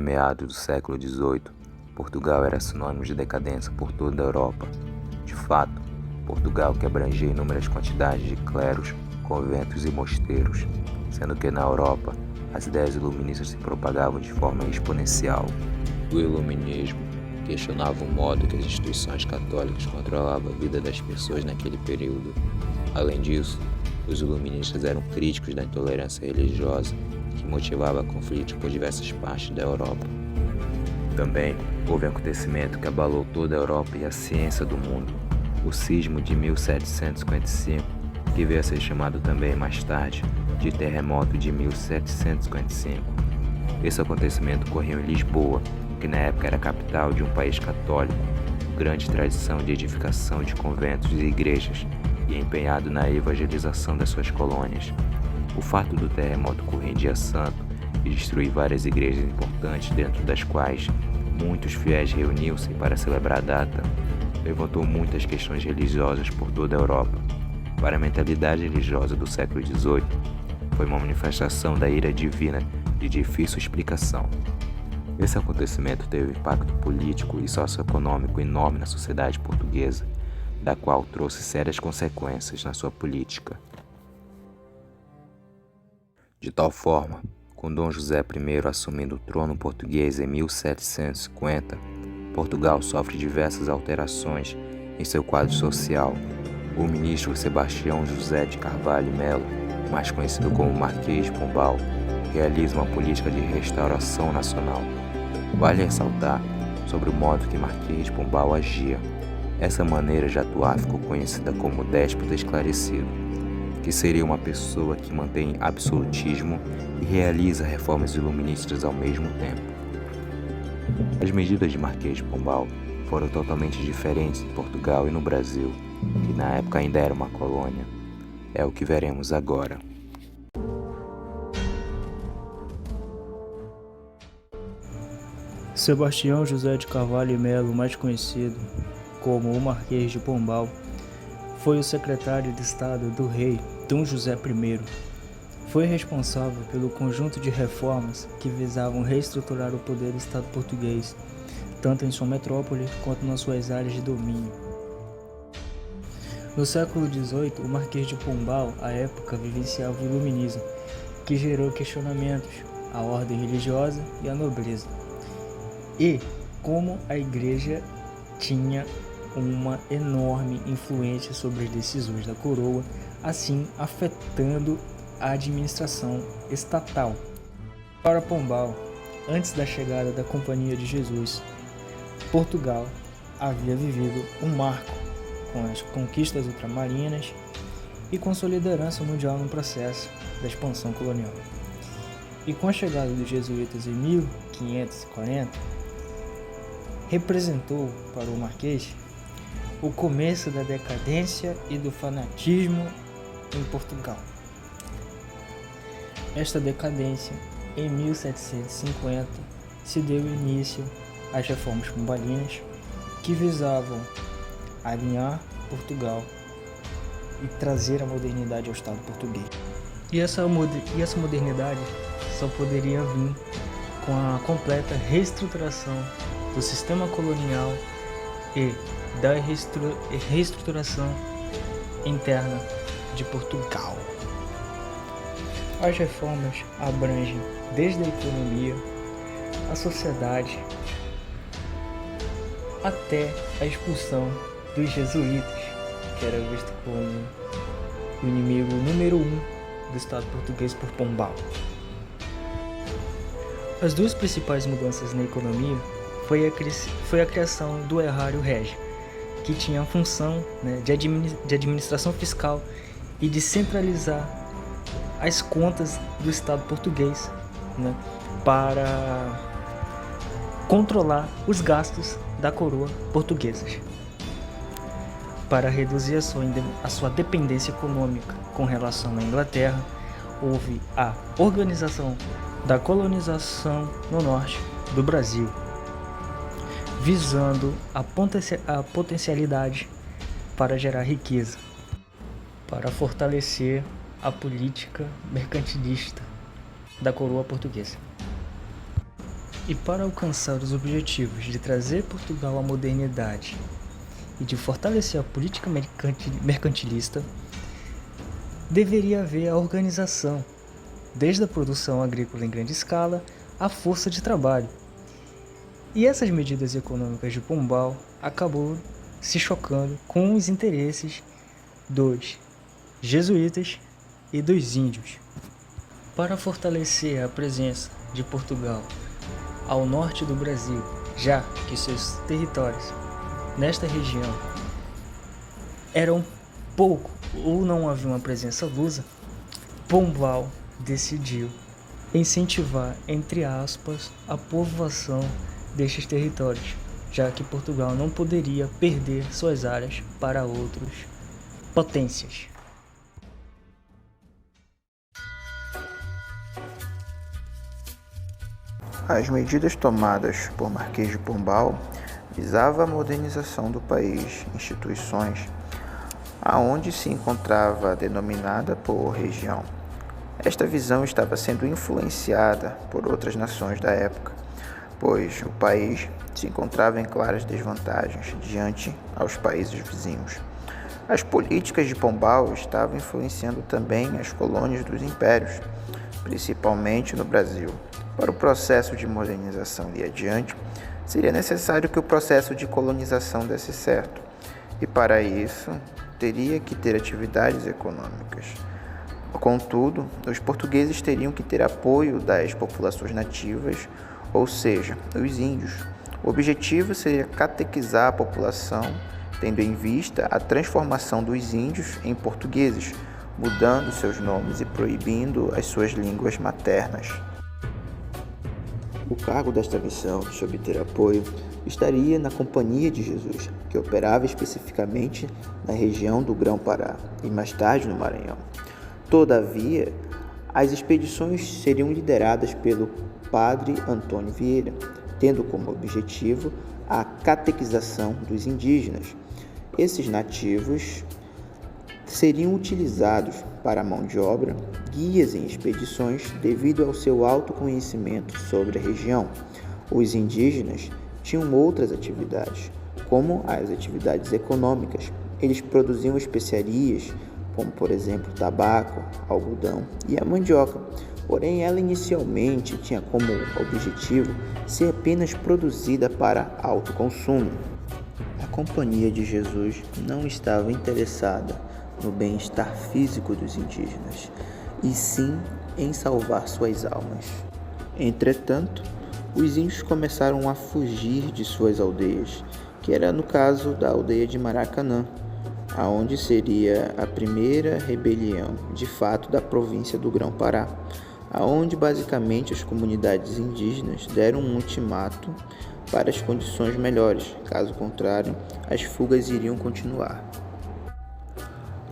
meados do século XVIII, Portugal era sinônimo de decadência por toda a Europa. De fato, Portugal que abrangia inúmeras quantidades de clérigos, conventos e mosteiros, sendo que na Europa as ideias iluministas se propagavam de forma exponencial. O iluminismo questionava o modo que as instituições católicas controlavam a vida das pessoas naquele período. Além disso, os iluministas eram críticos da intolerância religiosa que motivava conflitos por diversas partes da Europa. Também houve um acontecimento que abalou toda a Europa e a ciência do mundo, o Sismo de 1755, que veio a ser chamado também mais tarde de Terremoto de 1755. Esse acontecimento ocorreu em Lisboa, que na época era a capital de um país católico, grande tradição de edificação de conventos e igrejas e empenhado na evangelização das suas colônias. O fato do terremoto ocorrer em dia santo e destruir várias igrejas importantes, dentro das quais muitos fiéis reuniam-se para celebrar a data, levantou muitas questões religiosas por toda a Europa. Para a mentalidade religiosa do século XVIII, foi uma manifestação da ira divina de difícil explicação. Esse acontecimento teve um impacto político e socioeconômico enorme na sociedade portuguesa, da qual trouxe sérias consequências na sua política. De tal forma, com Dom José I assumindo o trono português em 1750, Portugal sofre diversas alterações em seu quadro social. O ministro Sebastião José de Carvalho e Melo, mais conhecido como Marquês de Pombal, realiza uma política de restauração nacional. Vale ressaltar sobre o modo que Marquês de Pombal agia. Essa maneira de atuar ficou conhecida como déspota esclarecido, que seria uma pessoa que mantém absolutismo e realiza reformas iluministas ao mesmo tempo. As medidas de Marquês de Pombal foram totalmente diferentes em Portugal e no Brasil, que na época ainda era uma colônia. É o que veremos agora. Sebastião José de Carvalho e Melo, mais conhecido como o Marquês de Pombal, foi o secretário de Estado do rei Dom José I. Foi responsável pelo conjunto de reformas que visavam reestruturar o poder do Estado português, tanto em sua metrópole quanto nas suas áreas de domínio. No século XVIII, o Marquês de Pombal, à época, vivenciava o iluminismo, que gerou questionamentos à ordem religiosa e à nobreza, e como a igreja tinha uma enorme influência sobre as decisões da coroa, assim afetando a administração estatal. Para Pombal, antes da chegada da Companhia de Jesus, Portugal havia vivido um marco com as conquistas ultramarinas e com sua liderança mundial no processo da expansão colonial. E com a chegada dos jesuítas em 1540, representou para o Marquês o começo da decadência e do fanatismo em Portugal. Esta decadência, em 1750, se deu início às reformas pombalinas, que visavam alinhar Portugal e trazer a modernidade ao Estado português. E essa modernidade só poderia vir com a completa reestruturação do sistema colonial e da reestruturação interna de Portugal. As reformas abrangem desde a economia, a sociedade, até a expulsão dos jesuítas, que era visto como o inimigo número 1 do Estado português por Pombal. As duas principais mudanças na economia foi a criação do erário régio, que tinha a função, de administração fiscal e de centralizar as contas do Estado português, para controlar os gastos da coroa portuguesa. Para reduzir a sua dependência econômica com relação à Inglaterra, houve a organização da colonização no norte do Brasil, visando a potencialidade para gerar riqueza, para fortalecer a política mercantilista da coroa portuguesa. E para alcançar os objetivos de trazer Portugal à modernidade e de fortalecer a política mercantilista, deveria haver a organização, desde a produção agrícola em grande escala à força de trabalho. E essas medidas econômicas de Pombal acabou se chocando com os interesses dos jesuítas e dos índios. Para fortalecer a presença de Portugal ao norte do Brasil, já que seus territórios nesta região eram pouco ou não havia uma presença lusa, Pombal decidiu incentivar, entre aspas, a povoação destes territórios, já que Portugal não poderia perder suas áreas para outras potências. As medidas tomadas por Marquês de Pombal visavam a modernização do país, instituições, aonde se encontrava a denominada por região. Esta visão estava sendo influenciada por outras nações da época, pois o país se encontrava em claras desvantagens diante aos países vizinhos. As políticas de Pombal estavam influenciando também as colônias dos impérios, principalmente no Brasil. Para o processo de modernização ir adiante, seria necessário que o processo de colonização desse certo, e para isso teria que ter atividades econômicas. Contudo, os portugueses teriam que ter apoio das populações nativas, ou seja, os índios. O objetivo seria catequizar a população, tendo em vista a transformação dos índios em portugueses, mudando seus nomes e proibindo as suas línguas maternas. O cargo desta missão, de obter apoio, estaria na Companhia de Jesus, que operava especificamente na região do Grão-Pará e mais tarde no Maranhão. Todavia, as expedições seriam lideradas pelo padre Antônio Vieira, tendo como objetivo a catequização dos indígenas. Esses nativos seriam utilizados para a mão de obra, guias em expedições devido ao seu alto conhecimento sobre a região. Os indígenas tinham outras atividades, como as atividades econômicas. Eles produziam especiarias, como por exemplo tabaco, algodão e a mandioca. Porém, ela inicialmente tinha como objetivo ser apenas produzida para autoconsumo. A Companhia de Jesus não estava interessada no bem-estar físico dos indígenas, e sim em salvar suas almas. Entretanto, os índios começaram a fugir de suas aldeias, que era no caso da aldeia de Maracanã, aonde seria a primeira rebelião de fato da província do Grão-Pará, aonde basicamente as comunidades indígenas deram um ultimato para as condições melhores, caso contrário, as fugas iriam continuar.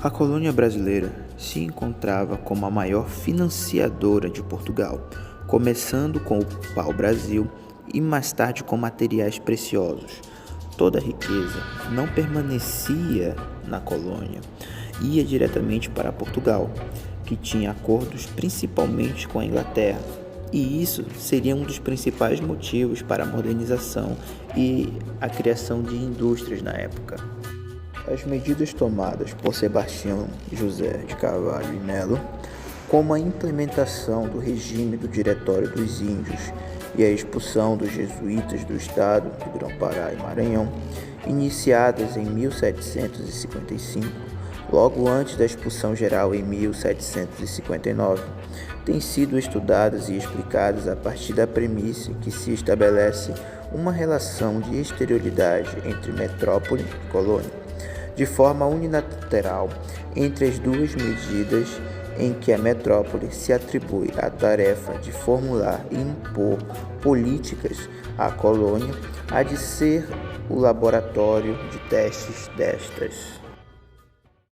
A colônia brasileira se encontrava como a maior financiadora de Portugal, começando com o pau-brasil e mais tarde com materiais preciosos. Toda a riqueza não permanecia na colônia, ia diretamente para Portugal, que tinha acordos principalmente com a Inglaterra, e isso seria um dos principais motivos para a modernização e a criação de indústrias na época. As medidas tomadas por Sebastião José de Carvalho e Melo, como a implementação do regime do Diretório dos Índios e a expulsão dos jesuítas do estado do Grão-Pará e Maranhão, iniciadas em 1755, logo antes da expulsão geral em 1759, têm sido estudadas e explicadas a partir da premissa que se estabelece uma relação de exterioridade entre metrópole e colônia, de forma unilateral entre as duas medidas, em que a metrópole se atribui a tarefa de formular e impor políticas à colônia, há de ser o laboratório de testes destas.